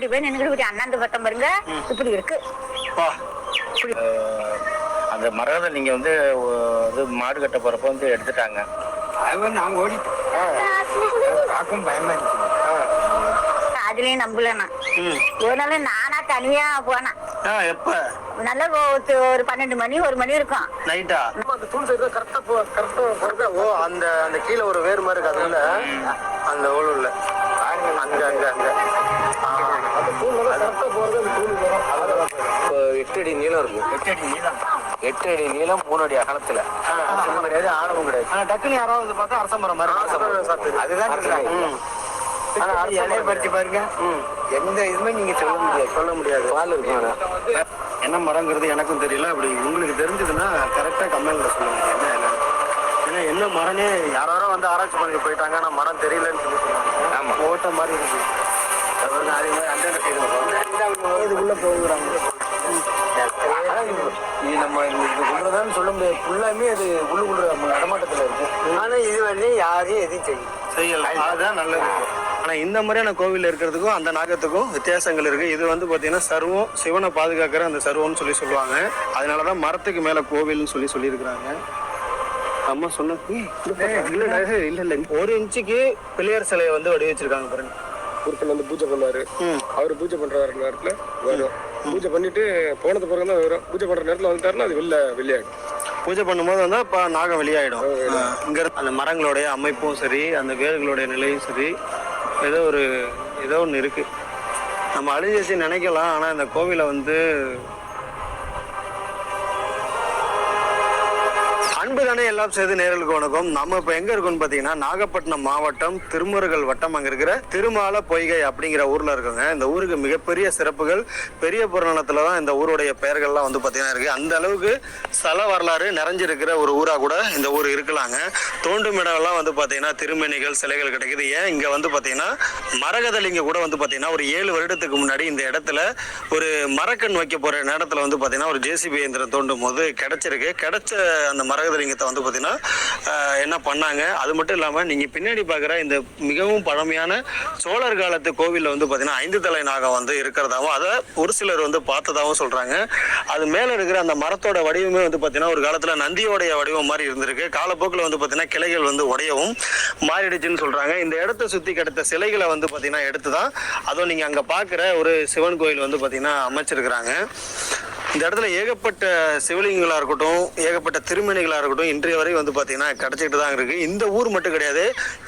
ஓடி போய் நின்றுட்டு அண்ணாந்து பட்டம் பாருங்க இப்படி இருக்கு. அந்த மரத்தை நீங்க வந்து இது மாடு கட்ட போறப்ப வந்து எடுத்துட்டாங்க. நாங்க ஓடி பயமா இருக்கு. அதுலயும் நம்பலண்ணா. ஒரு நாள் நானா தனியா போனேன். எப்ப? நல்ல ஒரு 12 மணி 1 மணி இருக்கும் நைட்டா. அந்த தூண் சைடு கரெக்டா போறது. ஓ அந்த அந்த கீழே ஒரு வேறு மாதிரி இருக்கு. அதுல அந்த ஓடுல அங்க அங்க அங்க அந்த தூண்ல கரெக்டா போறது. அந்த தூண் 8 அடி நீளம் இருக்கும். 8 அடி நீளம் 3 அடி அகலத்துல. கிடையாது, ஆழமும் கிடையாது. ஆனா டக்குனு யாராவது வந்து பார்த்தா அரசமரம் மாதிரி. அதுதான். ஆனா இலையை பறிச்சு பாருங்க, எந்த இதுவுமே நீங்க சொல்ல முடியாது. பால் இருக்கும். என்ன மரங்கிறது எனக்கும் தெரியல. அப்படி உங்களுக்கு தெரிஞ்சதுன்னா கரெக்டா கமெண்ட்ல சொல்லுங்க. ஏன்னா என்ன மரனே யாரோ வந்து ஆராய்ச்சி பண்ணி போயிட்டாங்க. ஆனா மரம் தெரியலன்னு சொல்லி சொல்லுவாங்க. ஆமா, ஓட்ட மாதிரி இருக்கு. அதே மாதிரி அந்த சைடு இதுக்குள்ள போகிறாங்க. நம்ம இதுதான் சொல்ல முடியாது. ஃபுல்லாமே அது உள்ளுக்குள்ள நடமாட்டத்துல இருக்கு. ஆனா இது வந்து யாரையும் எதையும் செய்யலாம். அதுதான் நல்லது. ஆனா இந்த மாதிரியான கோவில் இருக்கிறதுக்கும் அந்த நாகத்துக்கும் வித்தியாசங்கள் இருக்கு. இது வந்து பாத்தீங்கன்னா சர்வம், சிவனை பாதுகாக்கிற அந்த சர்வம்னு சொல்லுவாங்க. அதனாலதான் மரத்துக்கு மேல கோவில்னு சொல்லியிருக்கிறாங்க. அம்மா சொன்ன இல்ல 1 இன்ச்சுக்கு பிள்ளையார் சிலையை வந்து வடிவச்சிருக்காங்க பாருங்க. ஒருத்தர் வந்து பூஜை பண்ணாரு. அவரு பூஜை பண்ற நேரத்துல வரும். பூஜை பண்ணிட்டு போனது பிறகு தான் வரும். பூஜை பண்ற நேரத்துல வந்துட்டாருன்னா அது வெளியாயிடும். பூஜை பண்ணும்போது வந்து இப்போ நாகம் வெளியாயிடும். இங்க அந்த மரங்களுடைய அமைப்பும் சரி, அந்த வேர்களுடைய நிலையும் சரி, ஏதோ ஒன்று இருக்கு. நம்ம அழிஞ்சிச்சு நினைக்கலாம். ஆனா இந்த கோவிலை வந்து அன்பு தானே எல்லாம் செய்து நேரலுக்கு வணக்கம். நம்ம இப்போ எங்க இருக்கோம்னு பார்த்தீங்கன்னா நாகப்பட்டினம் மாவட்டம் திருமுருகல் வட்டம் அங்கே இருக்கிற திருமால பொய்கை அப்படிங்கிற ஊர்ல இருக்குங்க. இந்த ஊருக்கு மிகப்பெரிய சிறப்புகள். பெரிய புராணத்துல தான் இந்த ஊருடைய பெயர்கள்லாம் வந்து பார்த்தீங்கன்னா இருக்கு. அந்த அளவுக்கு ஸ்தல வரலாறு நிறைஞ்சிருக்கிற ஒரு ஊரா கூட இந்த ஊர் இருக்கலாங்க. தோண்டும் இடம்லாம் வந்து பார்த்தீங்கன்னா திருமணிகள், சிலைகள் கிடைக்குது. ஏன் இங்க வந்து பார்த்தீங்கன்னா மரகதலிங்க கூட வந்து பார்த்தீங்கன்னா ஒரு 7 வருடத்துக்கு முன்னாடி இந்த இடத்துல ஒரு மரக்கண் வைக்க போற நேரத்தில் வந்து பார்த்தீங்கன்னா ஒரு ஜேசிபி இயந்திரம் தோண்டும் போது கிடைச்ச அந்த மரகதலிங்கத்தை வந்து பார்த்தீங்கன்னா என்ன பண்ணாங்க. அது மட்டும் இல்லாமல் நீங்கள் பின்னாடி பார்க்குற இந்த மிகவும் பழமையான சோழர் காலத்து கோவிலில் வந்து பார்த்தீங்கன்னா 5 தலை நாகம் வந்து இருக்கிறதாகவும் அதை ஒரு சிலர் வந்து பார்த்ததாகவும் சொல்கிறாங்க. அது மேலே இருக்கிற அந்த மரத்தோட வடிவமே வந்து பார்த்தீங்கன்னா ஒரு காலத்தில் நந்தியோடைய வடிவம் மாதிரி இருந்திருக்கு. காலப்போக்கில் வந்து பார்த்தீங்கன்னா கிளைகள் வந்து உடையவும் மாறிடுச்சுன்னு சொல்கிறாங்க. இந்த இடத்த சுற்றி கிடைத்த சிலைகளை வந்து பார்த்தீங்கன்னா எடுத்து தான் அதுவும் நீங்கள் அங்கே பார்க்குற ஒரு சிவன் கோயில் வந்து பார்த்தீங்கன்னா அமைச்சிருக்கிறாங்க. இந்த இடத்துல ஏகப்பட்ட சிவலிங்கங்களா இருக்கட்டும், ஏகப்பட்ட திருமணிகளா இருக்கட்டும் இன்றைய வரை வந்து பார்த்தீங்கன்னா கிடைச்சிட்டு தான் இருக்கு. இந்த ஊர் மட்டும் கிடையாது.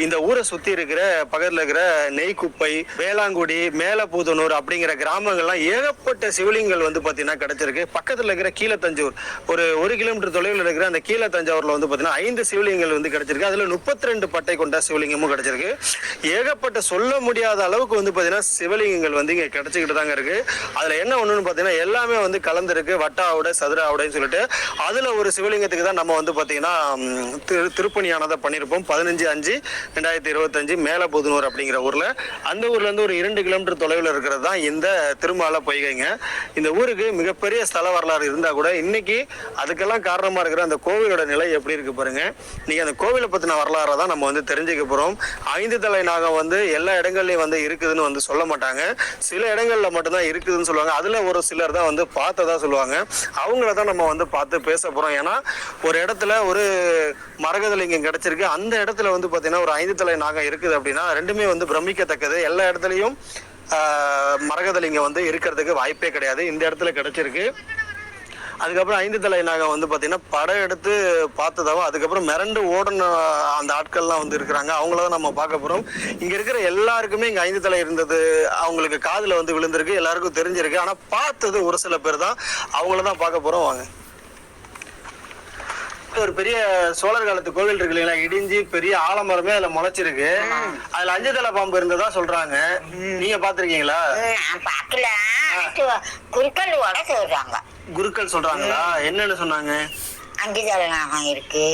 இந்த ஊரை சுற்றி இருக்கிற பக்கத்தில் இருக்கிற நெய்க்குப்பை, வேளாங்குடி, மேலப்பூதனூர் அப்படிங்கிற கிராமங்கள்லாம் ஏகப்பட்ட சிவலிங்கங்கள் வந்து பார்த்தீங்கன்னா கிடைச்சிருக்கு. பக்கத்தில் இருக்கிற கீழத்தஞ்சூர் ஒரு 1 கிலோமீட்டர் தொலைவில் இருக்கிற அந்த கீழத்தஞ்சாவூர்ல வந்து பார்த்தீங்கன்னா 5 சிவலிங்கங்கள் வந்து கிடைச்சிருக்கு. அதில் 32 பட்டை கொண்ட சிவலிங்கமும் கிடைச்சிருக்கு. ஏகப்பட்ட சொல்ல முடியாத அளவுக்கு வந்து பார்த்தீங்கன்னா சிவலிங்கங்கள் வந்து இங்கே கிடைச்சிக்கிட்டு தாங்க இருக்கு. அதில் என்ன ஒன்றுன்னு பார்த்தீங்கன்னா எல்லாமே வந்து கலந்து இருக்கு. வட்ட ஆவுடை, சதுர ஆவுடைன்னு சொல்லிட்டு அதுல ஒரு சிவலிங்கத்துக்கு தான் நம்ம வந்து பாத்தீங்கன்னா திருப்பணியானதை பண்ணிருப்போம். 15/5/2025 மேலப்பூதனூர் அப்படிங்கிற ஊர்ல. அந்த ஊர்ல இருந்து ஒரு 2 கிலோமீட்டர் தொலைவில் இருக்கிறது தான் இந்த திருமால பொய்கைங்க. இந்த ஊருக்கு மிகப்பெரிய ஸ்தல வரலாறு இருந்தா கூட இன்னைக்கு அதுக்கெல்லாம் காரணமா இருக்கிற அந்த கோவிலோட நிலை எப்படி இருக்கு பாருங்க. நீங்க அந்த கோவிலை பத்தின வரலாறை தான் நம்ம வந்து தெரிஞ்சுக்க போறோம். 5 தலை நாகம் வந்து எல்லா இடங்கள்லயும் வந்து இருக்குதுன்னு வந்து சொல்ல மாட்டாங்க. சில இடங்கள்ல மட்டும்தான் இருக்குதுன்னு சொல்லுவாங்க. அதுல ஒரு சிலர் தான் வந்து பார்த்ததா சொல்லுவாங்க. அவங்கள தான் நம்ம வந்து பார்த்து பேச போறோம். ஏன்னா ஒரு இடத்துல ஒரு மரகதலிங்கம் கிடைச்சிருக்கு. அந்த இடத்துல வந்து பார்த்தீங்கன்னா ஒரு 5 தலை நாகம் இருக்குது அப்படின்னா ரெண்டுமே வந்து பிரமிக்கத்தக்கது. எல்லா இடத்துலையும் மரகதலிங்கம் வந்து இருக்கிறதுக்கு வாய்ப்பே கிடையாது. இந்த இடத்துல கிடைச்சிருக்கு. அதுக்கப்புறம் 5 தலை நாகம் வந்து பார்த்தீங்கன்னா படம் எடுத்து பார்த்ததாவும் அதுக்கப்புறம் மிரண்டு ஓடன அந்த ஆட்கள்லாம் வந்து இருக்கிறாங்க. அவங்களதான் நம்ம பார்க்க போகிறோம். இங்கே இருக்கிற எல்லாருக்குமே இங்கே 5 தலை இருந்தது அவங்களுக்கு காதில் வந்து விழுந்திருக்கு, எல்லாருக்கும் தெரிஞ்சிருக்கு. ஆனால் பார்த்தது ஒரு சில பேர் தான். அவங்கள தான் பார்க்க போகிறோம். வாங்க. ஒரு பெரிய சோழர் காலத்து கோவில் இருக்கு இல்லைங்களா, இடிஞ்சி பெரிய ஆலமரமே அதுல முளைச்சிருக்கு. அதுல 5 தலை பாம்பு இருந்ததா சொல்றாங்க. நீங்க பாத்திருக்கீங்களா? பாக்கல. குருக்களோட சொல்றாங்க. குருக்கள் சொல்றாங்களா? என்னன்னு சொன்னாங்க? 5 தலை நாகம் இருக்கு.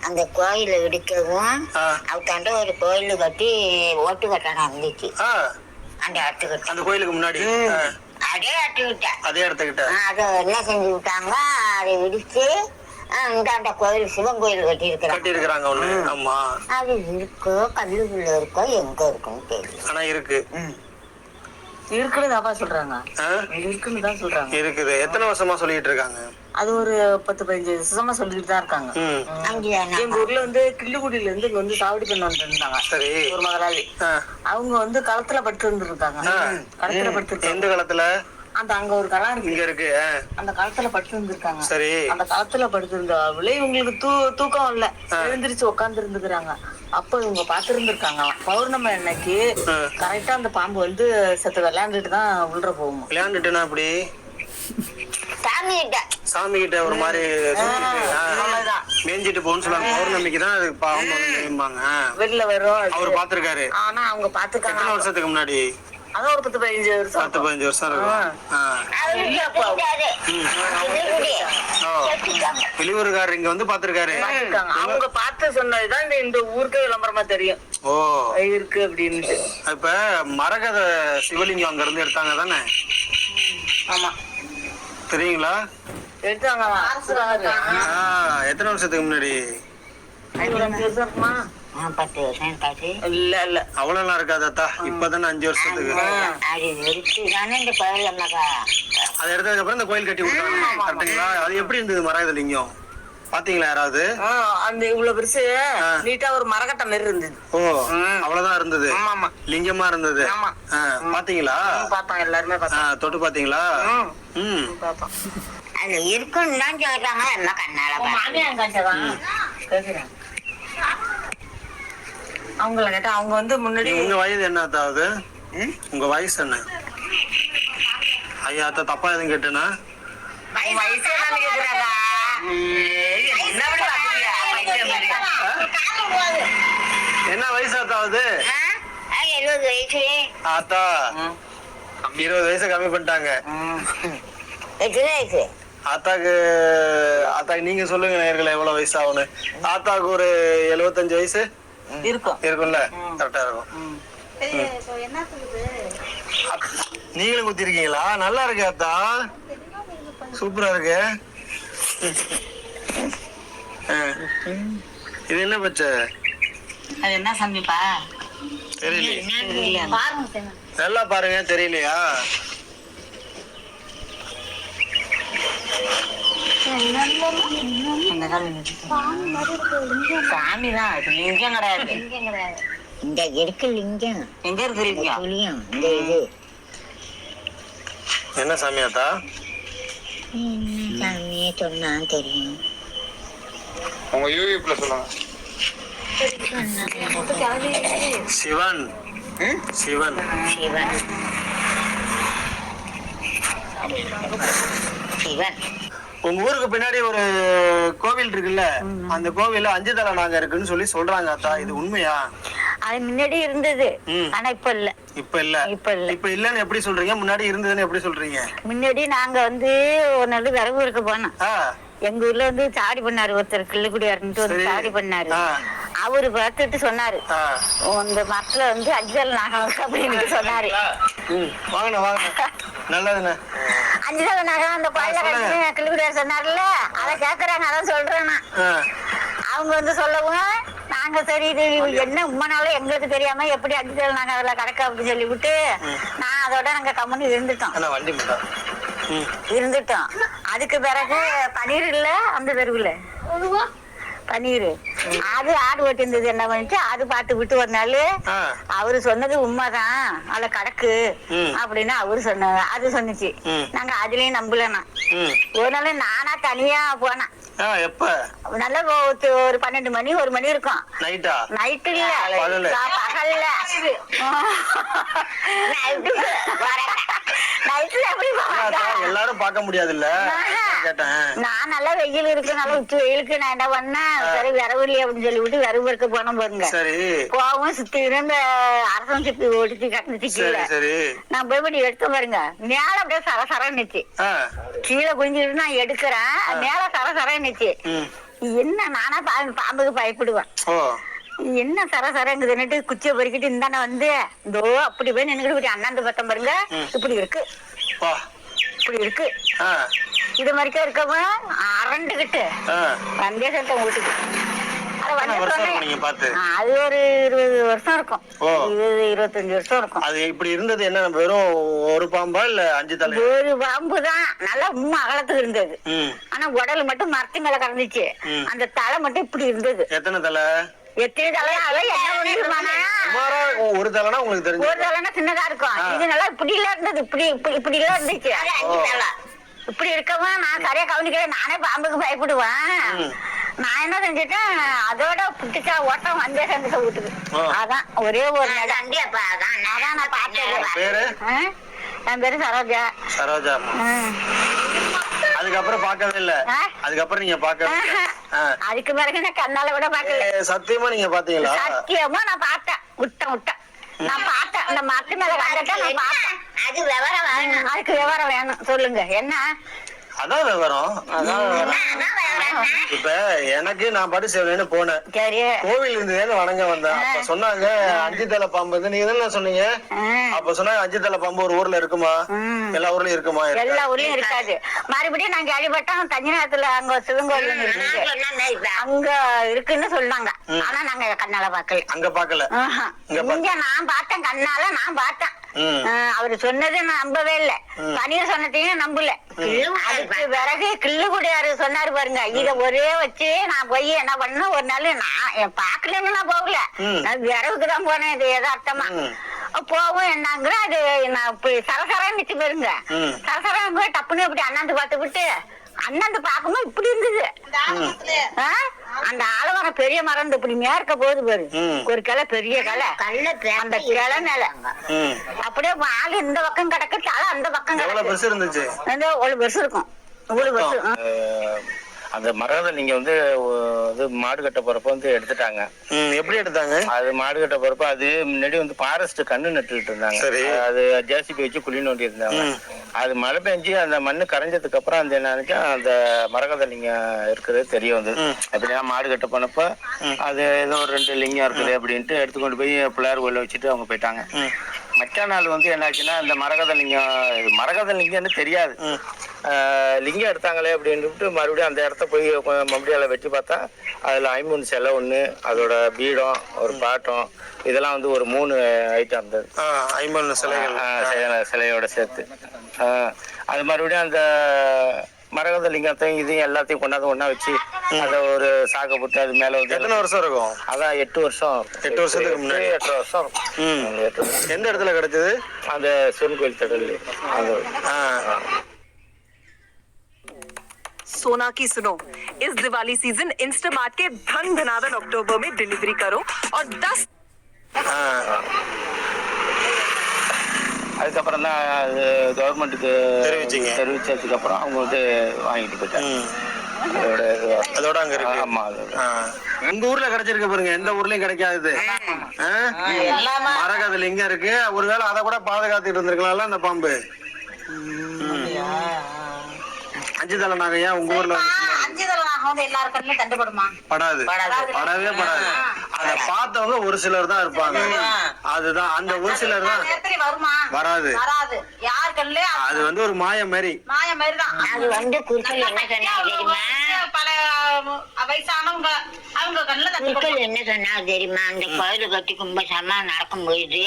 அந்த கோயில இடிக்கவும் அவத்தாண்ட ஒரு கோயில் கட்டி ஓட்டு கட்டணம் இருந்துச்சு. அந்த இடத்துக்கு, அந்த கோயிலுக்கு முன்னாடி அதே இடத்துக்கிட்ட, அதே இடத்துக்கிட்ட அதை என்ன செஞ்சு விட்டாங்க, அதை இடிச்சு இந்த கோயில் சிவன் கோயில் கட்டியிருக்கிறாங்க. ஒண்ணு. ஆமா, அது இருக்கோ கல்லுக்குள்ள இருக்கோ எங்க இருக்குன்னு தெரியல. ஆனா இருக்கு. இருக்குன்னு தாப்பா சொல்றாங்க. இருக்குன்னு தான் சொல்றாங்க. இருக்குது. எத்தனை வருஷமா சொல்லிட்டு இருக்காங்க? அது ஒரு 10-15 வருஷமா சொல்லிட்டு தான் இருக்காங்க. எங்க ஊர்ல வந்து கிள்ளுக்குடியில இருந்து இங்க வந்து சாவடி பண்ண வந்துருந்தாங்க. சரி. ஒரு முதலாளி அவங்க வந்து களத்துல படுத்து இருந்திருக்காங்க. களத்துல படுத்து எந்த களத்துல? அந்த அங்க ஒரு களம் இருக்கு. இங்க இருக்கு. அந்த களத்துல படுத்து இருந்திருக்காங்க. சரி. அந்த களத்துல படுத்து இருந்த இவங்களுக்கு தூக்கம் இல்ல, எழுந்திரிச்சு உட்கார்ந்து இருந்துக்கிறாங்க. அப்ப இவங்க பாத்துருந்துருக்காங்க பௌர்ணமி அன்னைக்கு கரெக்டா அந்த பாம்பு வந்து செத்து விளையாண்டுட்டு தான் உள்ள போகும். விளையாண்டுட்டுனா அப்படி சாமி கிட்ட ஒரு மாதிரி மேஞ்சிட்டு போன்னு சொல்லுவாங்க. பௌர்ணமிக்கு தான் அதுக்கு பாம்பு மேய்ப்பாங்க. வெளில வரும். அவர் பாத்துருக்காரு. ஆனா அவங்க பாத்துருக்காங்க. எத்தனை வருஷத்துக்கு முன்னாடி? அதான் ஒரு 10-15 வருஷம். 10-15 வருஷம் இருக்கும். வெளியூருக்காரர் இங்க வந்து பாத்துருக்காரு. அவங்க பார்த்து சொன்னதுதான் இந்த ஊருக்கு விளம்பரமா தெரியும். ஓ இருக்கு அப்படின்னு. இப்ப மரகத சிவலிங்கம் அங்க இருந்து எடுத்தாங்க தானே? ஆமா தெரியுங்களா? எடுத்தாங்க. எத்தனை வருஷத்துக்கு முன்னாடி? 5 வருஷம் இருக்குமா? 10 வருஷம் இல்ல இல்ல அவ்வளவு இருக்காதா? இப்பதானே 5 வருஷத்துக்கு. அதை எடுத்ததுக்கு அப்புறம் இந்த கோயில் கட்டி விட்டாங்க. கரெக்டுங்களா? அது எப்படி இருந்தது மரகத லிங்கம்? பாத்தீங்களா யாராவது? அந்த இவ்வளவு பெருசு நீட்டா ஒரு மரகட்ட மாதிரி இருந்தது. ஓ அவ்வளவுதான் இருந்தது. லிங்கமா இருந்தது. பாத்தீங்களா? பார்த்தோம், எல்லாருமே பார்த்தோம். தொட்டு பாத்தீங்களா? பார்த்தோம். அது இருக்குன்னு தான் சொல்றாங்க. என்ன கண்ணால அவங்கள கேட்டா அவங்க வந்து முன்னாடி. உங்க வயது என்ன அதாவது? உங்க வயசு என்ன? ஐயா அத்த தப்பா எதுவும் கேட்டேனா? வயசு என்னன்னு கேக்குறாங்க. என்ன வயசு அத்தாவது? 70 வயசு. ஆத்தா 20 வயசு கம்மி பண்ணிட்டாங்க. ஆத்தாக்கு நீங்க சொல்லுங்க நேயர்களே எவ்வளவு வயசு ஆகுன்னு. ஆத்தாக்கு ஒரு 75 வயசு இருக்கும்ல? கரெக்டா இருக்கும். நீங்களும் குத்திருக்கீங்களா? நல்லா இருக்கு ஆத்தா, சூப்பரா இருக்கு. இது என்ன பச்சை? அது என்ன சமைப்பா தெரியல. நல்லா பாருங்க. தெரியலையா? சாமிதான். லிங்கம் கிடையாது. இந்த இருக்கு லிங்கம். எங்க இருக்கு லிங்கம்? இந்த இது என்ன சாமியாத்தா? சாமியே சொன்னா தெரியும். உங்க யூடியூப்ல சொல்லுங்க. சிவன். சிவன். சிவன். சிவன். உங்க ஊருக்கு பின்னாடி ஒரு கோவில் இருக்குல்ல, அந்த கோவில்ல 5 தலை நாகம் இருக்குன்னு சொல்லி சொல்றாங்க அத்தா. இது உண்மையா? அது முன்னாடி இருந்தது, ஆனா இப்ப இல்ல. இப்ப இல்லன்னு எப்படி சொல்றீங்க? முன்னாடி இருந்ததுன்னு எப்படி சொல்றீங்க? முன்னாடி நாங்க வந்து ஒரு நாள் விறகு இருக்க போனோம். எங்க ஊர்ல வந்து சாடி பண்ணாரு ஒருத்தர், கிள்ளுக்குடியாருன்ட்டு வந்து சாடி பண்ணாரு. அவரு பார்த்துட்டு சொன்னாரு, இந்த மரத்துல வந்து 5 தலை நாகம் இருக்கு அப்படின்னு சொன்னாரு. நல்லதுண்ணே. 5 தலை நாகம் அந்த கோயில கிள்ளுக்குடியார் சொன்னார்ல, அதை கேக்குறாங்க. அதான் சொல்றேன். அவங்க வந்து சொல்லவும் நாங்க சரி இது என்ன உண்மைனாலும் எங்களுக்கு தெரியாம எப்படி 5 தலை நாங்க அதுல கிடக்க அப்படின்னு சொல்லி விட்டு நான் அதோட நாங்க கம்முன்னு இருந்துட்டோம். அதுக்கு பிறகு பன்னீர் இல்ல அந்த தெருவுல பன்னீர், அது ஆடு ஓட்டி இருந்தது. என்ன பண்ணிட்டு அது பார்த்து விட்டு ஒரு நாள் அவரு சொன்னது உண்மைதான், அதுல கடக்கு அப்படின்னு அவரு சொன்னாங்க. அது சொன்னிச்சு. நாங்க அதுலயும் நம்பலன்னா ஒரு நாள் நானா தனியா போனேன். எப்ப? நல்லா ஒரு 12 மணி 1 மணி இருக்கும். நைட்டு இல்ல, பகல்ல. நைட்ல எப்படி எல்லாரும் பார்க்க முடியாது இல்ல? நான் நல்லா வெயில் இருக்கு, நல்லா உச்சி வெயிலுக்கு நான் என்ன பண்ணேன், சரி விரவு இல்லையே அப்படின்னு சொல்லி விட்டு விரவு இருக்க போனோம் பாருங்க. போகவும் சுத்தி இருந்த அரசம் சுத்தி ஓடிச்சு கட்டுச்சு கீழே. நான் போய் பண்ணி எடுத்த பாருங்க, மேல அப்படியே சரசரன்னுச்சு. கீழே குஞ்சிட்டு நான் எடுக்கிறேன், மேல சரசரன்னுச்சு. என்ன நானா பாம்புக்கு பயப்படுவேன். என்ன சரசரங்குதுன்னுட்டு குச்சியை பொறிக்கிட்டு இந்தானே வந்து இதோ அப்படி போய் நின்னுக்கிட்டு அண்ணாந்து பத்தம் பாருங்க, இப்படி இருக்கு இப்படி இருக்கு. இது மாதிரிக்கா இருக்கவங்க அரண்டுகிட்டு வந்தே சட்டம் வீட்டுக்கு. வருஷம் இருக்கும் நீங்க பார்த்து? அது ஒரு 20 வருஷம் இருக்கும். 20-25 வருஷம் இருக்கும். அது இப்படி இருந்தது என்ன, வெறும் ஒரு பாம்பா இல்ல 5 தலை? ஒரு பாம்பு தான், நல்லா அகலத்துக்கு இருந்தது. ஆனா உடல் மட்டும் மரத்து மேல கிடந்துச்சு. அந்த தலை மட்டும் இப்படி இருந்தது. எத்தனை தலை? எத்தனை தலை? ஒரு தலைனா உங்களுக்கு தெரியும். ஒரு தலைனா சின்னதா இருக்கும். இது நல்லா இப்படி எல்லாம் இருந்தது. இப்படி எல்லாம் இருந்துச்சு. இப்படி இருக்கவா நான் சரியா கவனிக்கிறேன். நானே பாம்புக்கு பயப்படுவேன். நான் என்ன செஞ்சுட்டேன், அதோட புட்டுச்சா ஓட்டம் வந்தே சேர்ந்துட்ட வீட்டுக்கு. அதான் ஒரே ஒரு அதான் நான் பார்த்தேன். என் பேரு சரோஜா. சரோஜா. அதுக்கப்புறம் பார்க்கவே இல்ல? அதுக்கப்புறம் நீங்க பார்க்கவே? அதுக்கு பிறகு நான் கண்ணால கூட பார்க்கல. சத்தியமா நீங்க பாத்தீங்களா? சத்தியமா நான் பார்த்தேன். விட்டேன் நான் பார்த்தேன். அந்த மரத்து மேல வந்துட்டேன், நான் பார்த்தேன். அது விவரம் வேணும். அதுக்கு விவரம் வேணும். சொல்லுங்க என்ன? அதான் விவரம். இப்ப எனக்கு நான் படி சேவன்னு போனேன். கோவில் இருந்ததுன்னு வணங்க வந்தேன். அப்ப சொன்னாங்க 5 தலை பாம்பு. நீங்க என்ன சொன்னீங்க? அப்ப சொன்னாங்க 5 தலை பாம்பு ஒரு ஊர்ல இருக்குமா? எல்லா ஊர்லயும் இருக்குமா? எல்லா ஊர்லயும் இருக்காது. மறுபடியும் நான் கேள்விப்பட்டோம் தஞ்சை நேரத்துல அங்க சிவங்கோயில் இருக்கு, அங்க இருக்குன்னு சொன்னாங்க. ஆனா நாங்க கண்ணால பாக்கல. அங்க பாக்கல? இங்க நான் பார்த்தேன், கண்ணால நான் பார்த்தேன். அவரு சொன்னது நான் நம்பவே இல்ல. பன்னீர் சொன்னதையும் நம்பல. அதுக்கு பிறகு கிள்ளுக்குடியாரு சொன்னாரு பாருங்க, இத ஒரே வச்சு நான் போய் என்ன பண்ண ஒரு நாள் நான் பாக்கலன்னு நான் போகல, நான் விரவுக்குதான் போனேன். இது எதார்த்தமா போவும் என்னங்கிற அது நான் இப்படி சரசரா நிச்சு போயிருங்க. சரசரா போய் டப்புன்னு இப்படி அண்ணாந்து பார்த்து விட்டு அண்ணாந்து பாக்கும்போது இப்படி இருந்தது. அந்த ஆலமரம் பெரிய மரம் இப்படி மேற்க போகுது பாரு, ஒரு கிளை பெரிய கிளை, அந்த கிளை மேல அப்படியே ஆளு இந்த பக்கம் கிடக்கு, தலை அந்த பக்கம் இருந்துச்சு. ஒரு பெருசு இருக்கும். அந்த மரத்தை நீங்க வந்து மாடு கட்ட போறப்ப வந்து எடுத்துட்டாங்க. எப்படி எடுத்தாங்க? அது மாடு கட்ட போறப்ப அது முன்னாடி வந்து ஃபாரஸ்ட் கண்ணு நட்டுட்டு இருந்தாங்க. அது ஜேசிபி வச்சு குழி நோண்டி இருந்தாங்க. அது மழை பெஞ்சு அந்த மண்ணு கரைஞ்சதுக்கு அப்புறம் அந்த என்னன்னா அந்த மரகத லிங்கம் இருக்கிறது தெரிய வந்தது. அப்படின்னா மாடு கட்ட போனப்ப அது ஏதோ ஒரு 2 லிங்கம் இருக்குது அப்படின்ட்டு எடுத்துக்கொண்டு போய் பிள்ளையார் கோயில வச்சுட்டு அவங்க போயிட்டாங்க. மற்ற நாள் வந்து என்னாச்சுன்னா அந்த மரகத லிங்கம்னு தெரியாது. லிங்கம் எடுத்தாங்களே அப்படின்ட்டு மறுபடியும் அந்த இடத்த போய் மறுபடியும் வெட்டி பார்த்தா அதுல 50 சிலை ஒண்ணு, அதோட பீடம், ஒரு பாட்டம், இதெல்லாம் வந்து ஒரு 3 ஐட்டம் இருந்தது. 50 சிலையோட சேர்த்து. அது மறுபடியும் அந்த மரகத லிங்கத்தையும் இதையும் எல்லாத்தையும் கொண்டாந்து ஒண்ணா வச்சு அத ஒரு சாக்க போட்டு அது மேல வந்து எத்தனை வருஷம் இருக்கும்? அதான் 8 வருஷம். 8 வருஷத்துக்கு முன்னாடி 8 வருஷம். எந்த இடத்துல கிடைச்சது? அந்த சிவன் கோயில் தடல். सोना की सुनो, इस दिवाली सीजन इंस्टामार्ट के धन धनाधन अक्टूबर में डिलीवरी करो और 10 அதுக்கப்புறம் தான் அது கவர்மெண்ட்டுக்கு தெரிவிச்சதுக்கு அப்புறம் அவங்க வந்து வாங்கிட்டு போயிட்டாங்க. அதோட அங்க இருக்கு. ஆமா, உங்க ஊர்ல கிடைச்சிருக்க பாருங்க, எந்த ஊர்லயும் கிடைக்காது. மரகத லிங்கம் இருக்கு. ஒருவேளை அதை கூட பாதுகாத்துட்டு இருந்திருக்கலாம்ல அந்த பாம்பு. 5 தலை நாகம் ஏன் உங்க ஊர்ல 5 தலை நாகம் வந்து எல்லார் கண்ணுலயும் தண்டுபடுமா? படாது, படவே படாது. அத பார்த்தவங்க ஒரு சிலர் தான் இருப்பாங்க. அதுதான் அந்த ஒரு சிலர் தான் வருமா? வராது. யார் கண்ணுலயும் அது வந்து ஒரு மாய மாதிரி தான். அது வந்து குறுக்கல் என்ன சொன்னா தெரியுமா? பல வயசானவங்க அவங்க கண்ணுல குறுக்கல் என்ன சொன்னா தெரியுமா? அந்த கோயில கட்டி கும்பசாமா நடக்கும்போது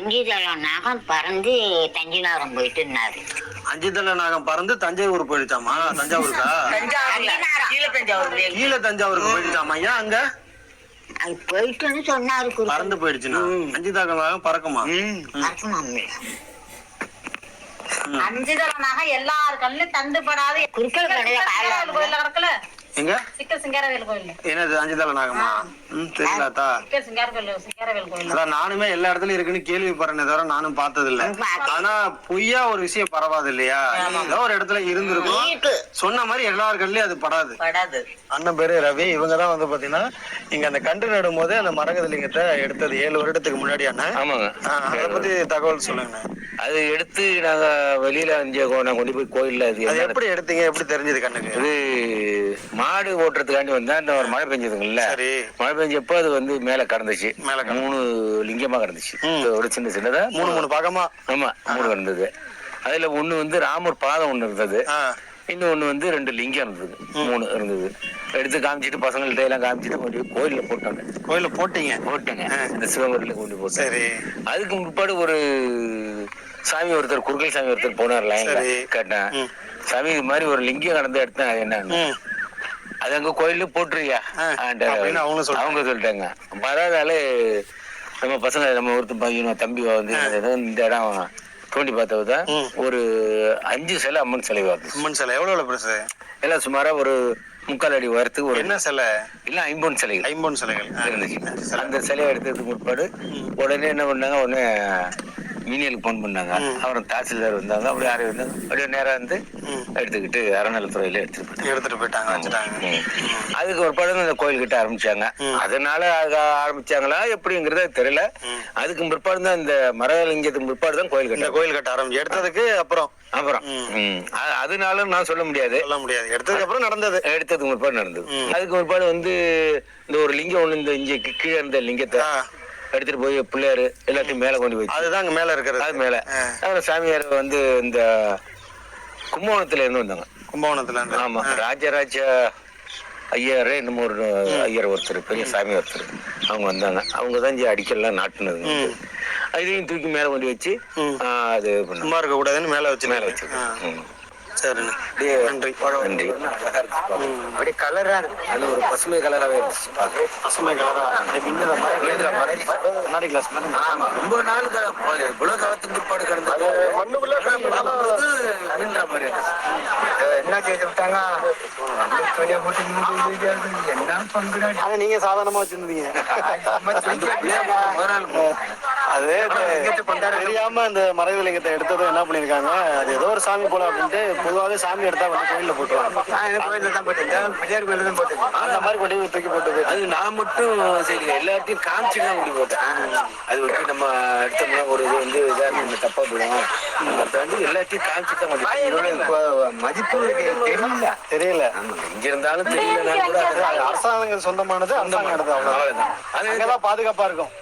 5 தலை நாகம் பறந்து தஞ்சாவூரம் போயிட்டு இருந்தாரு. 5 தலை நாகம் பறந்து தஞ்சாவூர் போயிடுச்சாமா? தஞ்சாவூருக்கா? கீழ தஞ்சாவூருக்கு போயிடுச்சாமா? ஏன் அங்க அது போயிட்டுன்னு சொன்னாரு. பறந்து போயிடுச்சுன்னா 5 தலை நாகம் பறக்குமா? 5 தலை நாகம் எல்லார் கண்ணுலயும் தண்டுபடாது. குறுக்கல் கோயில கிடக்கல எங்க? சிங்கரவேல் கோயில். என்னது 5 தலை நாகமா? தெரியலாத்தா. அதான் நானுமே எல்லா இடத்துலயும் இருக்குன்னு கேள்விப்படுறேன், தவிர நானும் பார்த்தது இல்ல. ஆனா பொய்யா ஒரு விஷயம் பரவாது இல்லையா? ஏதோ ஒரு இடத்துல இருந்திருக்கும். சொன்ன மாதிரி எல்லார் கண்ணுலயும் அது படாது. அண்ணன் பேரு ரவி. இவங்கதான் வந்து பாத்தீங்கன்னா இங்க அந்த கன்று நடும் போது அந்த மரகத லிங்கத்தை எடுத்தது 7 வருடத்துக்கு முன்னாடி. அண்ணன், ஆமாங்க, அதை பத்தி தகவல் சொல்லுங்க. அது எடுத்து நாங்க வெளியில கொண்டு போய் கோயில்ல அது எப்படி எடுத்தீங்க? எப்படி தெரிஞ்சது கண்ணுக்கு? அது மாடு ஓட்டுறதுக்காண்டி வந்தா இந்த ஒரு மழை பெஞ்சதுங்கல்ல, மழை பெஞ்சப்போ அது வந்து மேல கடந்துச்சு. 3 லிங்கமா கடந்துச்சு. ஒரு சின்னதா 3 பாகமா. ஆமா, 3 இருந்தது. அதுல ஒண்ணு வந்து ராமர் பாதம் ஒண்ணு இருந்தது. இன்னொன்னு வந்து 2 லிங்கம் இருந்தது, 3 இருந்தது. எடுத்து காமிச்சிட்டு பசங்கள்ட்ட எல்லாம் காமிச்சிட்டு கொண்டு போய் கோயில்ல போட்டாங்க. கோயில போட்டேங்க. இந்த சிவங்கரில் கொண்டு போட்டு. சரி. அதுக்கு முற்பாடு ஒரு சாமி ஒருத்தர், குறுக்கல் சாமி ஒருத்தர் போனார்ல, கேட்டேன், சாமி இது மாதிரி ஒரு லிங்கம் கடந்து எடுத்தேன், அது என்ன? அது அங்க கோயில்ல போட்டுருக்கியா அவங்க சொல்லிட்டாங்க. மறாதால நம்ம பசங்க, நம்ம ஒருத்தர் பையன் தம்பி வந்து இந்த இடம் தோண்டி பார்த்ததுதான் ஒரு 5 சிலை அம்மன் சிலை வருது. அம்மன் சிலை எவ்வளவு பெருசு? எல்லாம் சுமாரா ஒரு 3/4 அடி உயரத்துக்கு. ஒரு என்ன சிலை? இல்ல 50 சிலைகள். 50 சிலைகள் இருந்துச்சு. அந்த சிலையை எடுத்ததுக்கு முற்பாடு உடனே என்ன பண்ணாங்க, உடனே யூனியனுக்கு போன் பண்ணாங்க. அப்புறம் தாசில்தார் வந்தாங்க. அப்படி யாரும் இருந்தாங்க, அப்படியே நேரம் வந்து எடுத்துக்கிட்டு அறநிலைத்துறையில எடுத்துட்டு போயிட்டாங்க. அதுக்கு ஒரு படம் இந்த கோயில் கிட்ட ஆரம்பிச்சாங்க. அதனால ஆரம்பிச்சாங்களா எப்படிங்கிறத தெரியல. அதுக்கு பிற்பாடு தான் இந்த மரலிங்கத்துக்கு பிற்பாடு தான் கோயில் கட்ட ஆரம்பிச்சு. எடுத்ததுக்கு அப்புறம் அதனால நான் சொல்ல முடியாது. எடுத்ததுக்கு அப்புறம் நடந்தது. எடுத்ததுக்கு முற்பாடு நடந்தது. அதுக்கு முற்பாடு வந்து இந்த ஒரு லிங்கம் ஒண்ணு, இந்த இங்க கீழே இருந்த லிங்கத்தை எடுத்துட்டு போய் பிள்ளையாரு எல்லாத்தையும் மேல கொண்டு போய், அதுதான் அங்க மேல இருக்கிறது. அது மேல அப்புறம் சாமியார் வந்து இந்த கும்பகோணத்துல இருந்து வந்தாங்க. கும்பகோணத்துல? ஆமா. ராஜராஜ ஐயர், இன்னும் ஒரு ஐயர் ஒருத்தர், பெரிய சாமி ஒருத்தர், அவங்க வந்தாங்க. அவங்க தான் அடிக்கலாம் நாட்டுனது. இதையும் தூக்கி மேல கொண்டு வச்சு அது சும்மா இருக்க கூடாதுன்னு மேல வச்சு. சரி, நன்றி. அப்படியே கலரா இருக்கு. அது ஒரு பசுமை கலராவே இருந்துச்சு. பசுமை கலரா கண்ணாடி கிளாஸ். ரொம்ப நாள் இவ்வளவு காலத்துக்கு பிற்பாடு கிடந்தது. என்ன செய்து விட்டாங்க, என்ன பங்குடா. நீங்க சாதாரணமா வச்சிருந்தீங்க. அது தெரியாம அந்த மறைவு லிங்கத்தை எடுத்ததும் என்ன பண்ணிருக்காங்க, அது ஏதோ ஒரு சாமி போல அப்படின்ட்டு பொதுவாக சாமி எடுத்தா வந்து கோயில்ல போட்டுருவாங்க. கோயில தான் போட்டுருக்கேன், பிள்ளையார் கோயில தான் போட்டுருக்கேன். அந்த மாதிரி கொண்டு போய் தூக்கி போட்டு, அது நான் மட்டும் சரி எல்லாத்தையும் காமிச்சு தான் கொண்டு போட்டேன். அது வந்து நம்ம எடுத்தோம்னா ஒரு இது வந்து நம்ம தப்பா போடுவோம். வந்து எல்லாத்தையும் காமிச்சு தான் மதிப்பு தெரியல. இங்க இருந்தாலும் தெரியல. அரசாங்கம் சொந்தமானது, அரசாங்கம் எடுத்தது, அவ்வளவுதான். அங்கதான் பாதுகாப்பா இருக்கும்.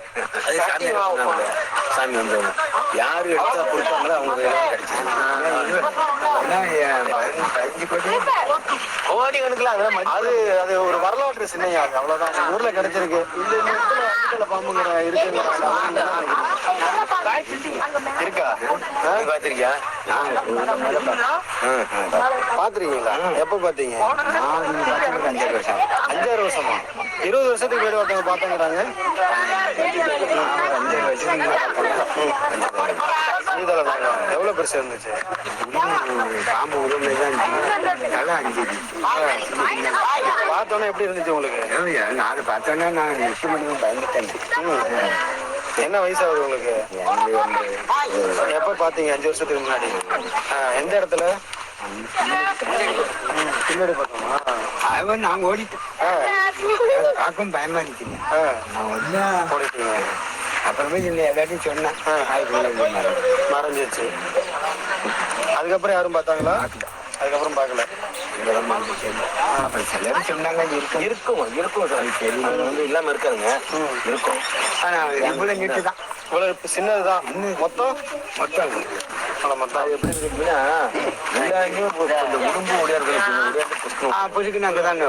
அது சாமி வந்து யாரு எடுத்தா கொடுப்பாங்களோ அவங்க கிடைச்சிருக்கு. அது அது ஒரு வரலாற்று சின்னையா, அவ்வளவுதான். ஊர்ல கிடைச்சிருக்கு. இந்த பாம்புங்கிற இருக்கு. இருக்கா? பாத்திருக்கியா? பாத்திருக்கீங்களா? எப்ப பாத்தீங்க? 5-6 வருஷமா? 20 வருஷத்துக்கு முன்னாடி ஒருத்தவங்க பாத்தங்கிறாங்க. எவ்வளவு பெருசா இருந்துச்சு? பார்த்தோன்னே எப்படி இருந்துச்சு உங்களுக்கு? நான் பார்த்தோன்னா நான் பயந்துட்டேன். என்ன வயசு ஆகுது உங்களுக்கு? எப்ப பாத்தீங்க? 5 வருஷத்துக்கு முன்னாடி. எந்த இடத்துல? பின்னாடி பார்த்தோமா? நாங்க ஓடிட்டோம். பயமா இருந்துச்சுங்க. ஓடிட்டீங்க. அப்புறமே எல்லாத்தையும் சொன்னேன், மறைஞ்சிருச்சு. அதுக்கப்புறம் யாரும் பார்த்தாங்களா? அதுக்கப்புறம் பார்க்கல. அப்புறம் சிலரும் சொன்னாங்க இருக்கும் வந்து இல்லாம இருக்காங்க, இருக்கும். ஆனா இவ்வளவு நீட்டு தான், இவ்வளவு சின்னதுதான். மொத்தம் எப்படி இருக்குன்னா எல்லாருமே உடம்பு உடையார்கள் புதுக்கு நாங்க தாங்க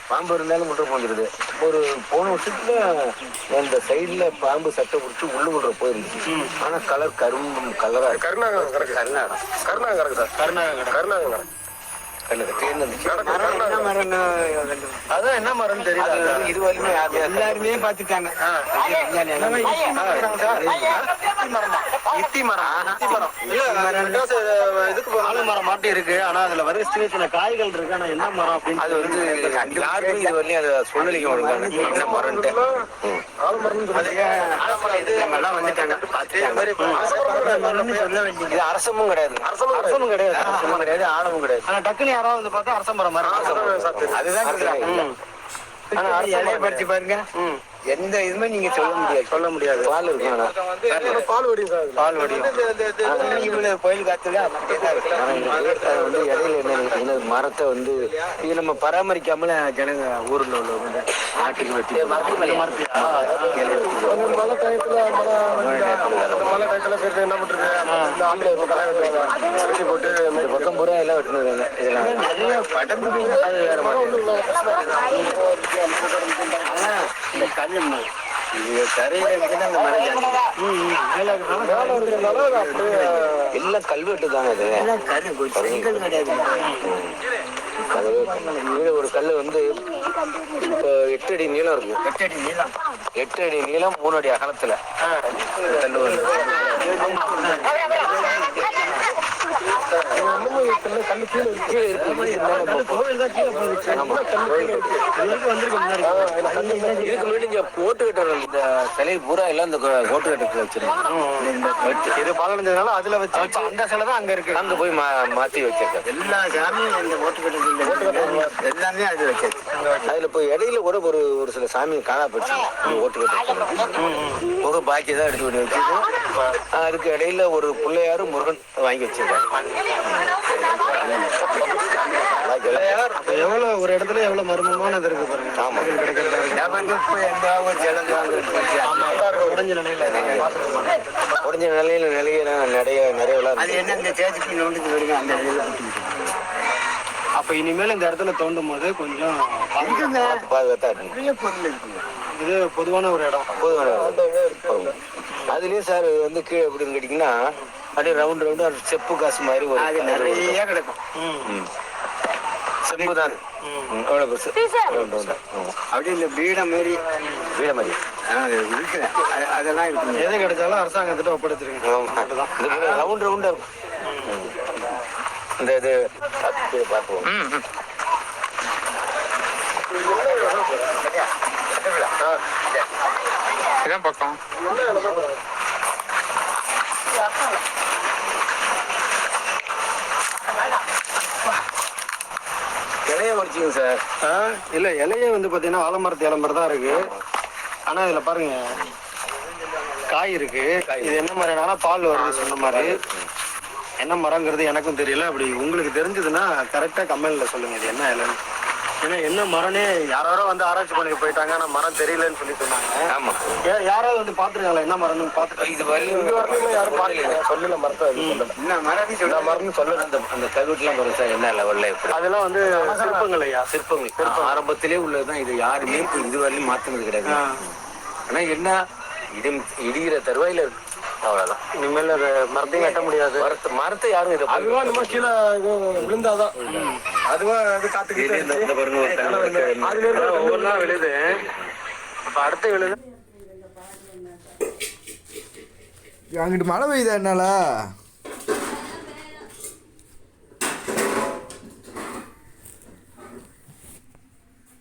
பாம்பு இருந்தாலும் முட்டை போந்துருது. ஒரு போன வருஷத்துல அந்த சைடுல பாம்பு சட்டை பிடிச்சி உள்ளுக்குள்ள போயிருந்துச்சு. ஆனா கலர் கரும்பு கலரா. கருணாகரம் அதான் என்ன மரம் தெரியல. இது வரைக்குமே எல்லாருமே பாத்துட்டாங்க. இத்தி மரம் இதுக்கு ஆலமரம் மாட்டி இருக்கு. ஆனா அதுல வர சின்ன சின்ன காய்கள் இருக்கு. ஆனா என்ன மரம் அப்படின்னு அது வந்து யாருமே இது வரலையும் அதை சொல்லலைங்க. என்ன மரம் வந்துட்டாங்க. அரசமும் கிடையாது, ஆழமும் கிடையாது. ஆனா டக்குனு யாராவது வந்து பார்த்தா அரச மரம் மாதிரி. அதுதான் பறிச்சு பாருங்க. எந்த இதுமே நீங்க சொல்ல முடியாது பால் இருக்கும். பால் வடியும் சார். பால் வடியும் கோயில் காத்துல வந்து இடையில என்ன மரத்தை வந்து இது நம்ம பராமரிக்காமல ஜனங்க ஊர்ல உள்ளவங்க நாட்டுக்கு வெட்டி மழை டயத்துல மழை டயத்துல சேர்த்து என்ன பண்றது, இந்த ஆம்பளை வெட்டி போட்டு இந்த பக்கம் பூரா எல்லாம் வெட்டினது இதெல்லாம் நிறைய படந்து அது வேற இந்த கல் இது கரையில இருக்குன்னா அந்த மலை எல்லாம் கல்வெட்டு தானே அது செங்கல் கிடையாது. ஒரு கல் வந்து இப்போ 8 அடி நீளம் இருக்கு. 8 அடி நீளம் 3 அடி அகலத்துல கல் வந்து போட்டுக்கிட்டு இந்த சிலை பூரா எல்லாம் இந்த போட்டுக்கிட்டு வச்சிருக்கோம். இது பலனஞ்சதுனால அதுல வச்சு அந்த சிலை தான் அங்க இருக்கு. அங்க போய் மாத்தி வச்சிருக்கேன். எல்லா சாமியும் இந்த ஓட்டுக்கட்டு எல்லாமே அது வச்சிருக்கு. அதுல போய் இடையில கூட ஒரு சில சாமி காணா போச்சு. ஓட்டுக்கட்டு போக பாக்கி தான் எடுத்து பண்ணி வச்சிருக்கோம். அதுக்கு இடையில ஒரு பிள்ளையாரும் முருகன் வாங்கி வச்சிருக்கேன். எவ்வளவு ஒரு இடத்துல எவ்வளவு மர்மமானது இருக்கு பாருங்க. ஆமா உடஞ்ச நிலையில நிறைய அப்ப இனிமேல் இந்த இடத்துல தோண்டும் போது கொஞ்சம் இது பொதுவான ஒரு இடம். அதுலயும் சார் வந்து கீழே எப்படின்னு கேட்டீங்கன்னா அப்படியே ரவுண்டு செப்பு காசு மாதிரி ஒரு நிறைய கிடக்கும். செம்பு தான் அப்படியே இந்த வீட மாதிரி இருக்கு. அதெல்லாம் இருக்கு. எது கிடைச்சாலும் அரசாங்கத்திட்ட ஒப்படைச்சிருங்க. ரவுண்டா இருக்கும். இந்த இது பார்ப்போம். இதான் பக்கம் இலைய வச்சுங்க சார். இல்ல இலையே வந்து பாத்தீங்கன்னா ஆலமரத்து இளம்பரம் தான் இருக்கு. ஆனா இதுல பாருங்க காய் இருக்கு. இது என்ன மாதிரினா பால் வருது சொன்ன மாதிரி. என்ன மரங்கிறது எனக்கும் தெரியல. அப்படி உங்களுக்கு தெரிஞ்சதுன்னா கரெக்டா கமெண்ட்ல சொல்லுங்க இது என்ன இலைன்னு. ஏன்னா என்ன மரனே யாரோ வந்து ஆராய்ச்சி பண்ணி போயிட்டாங்க. ஆனா மரம் தெரியலன்னு சொல்லி சொன்னாங்க. ஆமா யாராவது வந்து பாத்துருக்காங்களா என்ன மரம்னு பாத்துட்டு? இது வரலையும் யாரும் பாக்கல. சொல்லல மரத்தை மரம் சொல்லல. அந்த கல்வெட்டுலாம் பாருங்க என்ன லெவல்ல அதெல்லாம் வந்து சிற்பங்கள் ஐயா. சிற்பங்கள் ஆரம்பத்திலே உள்ளதுதான். இது யாருமே இது வரலையும் மாத்தினது கிடையாது. ஆனா என்ன இடிகிற தருவாயில இருக்கு. அவ்வளவுதான். இனிமேல் அதை மரத்தையும் கட்ட முடியாது. மரத்தை யாரும் இதை அதுவா நம்ம கீழே விழுந்தாதான் அதுவா அது காத்துக்கிட்டு ஒவ்வொன்னா விழுது. அப்ப அடுத்த விழுது அங்கிட்டு மழை பெய்யுதா என்னால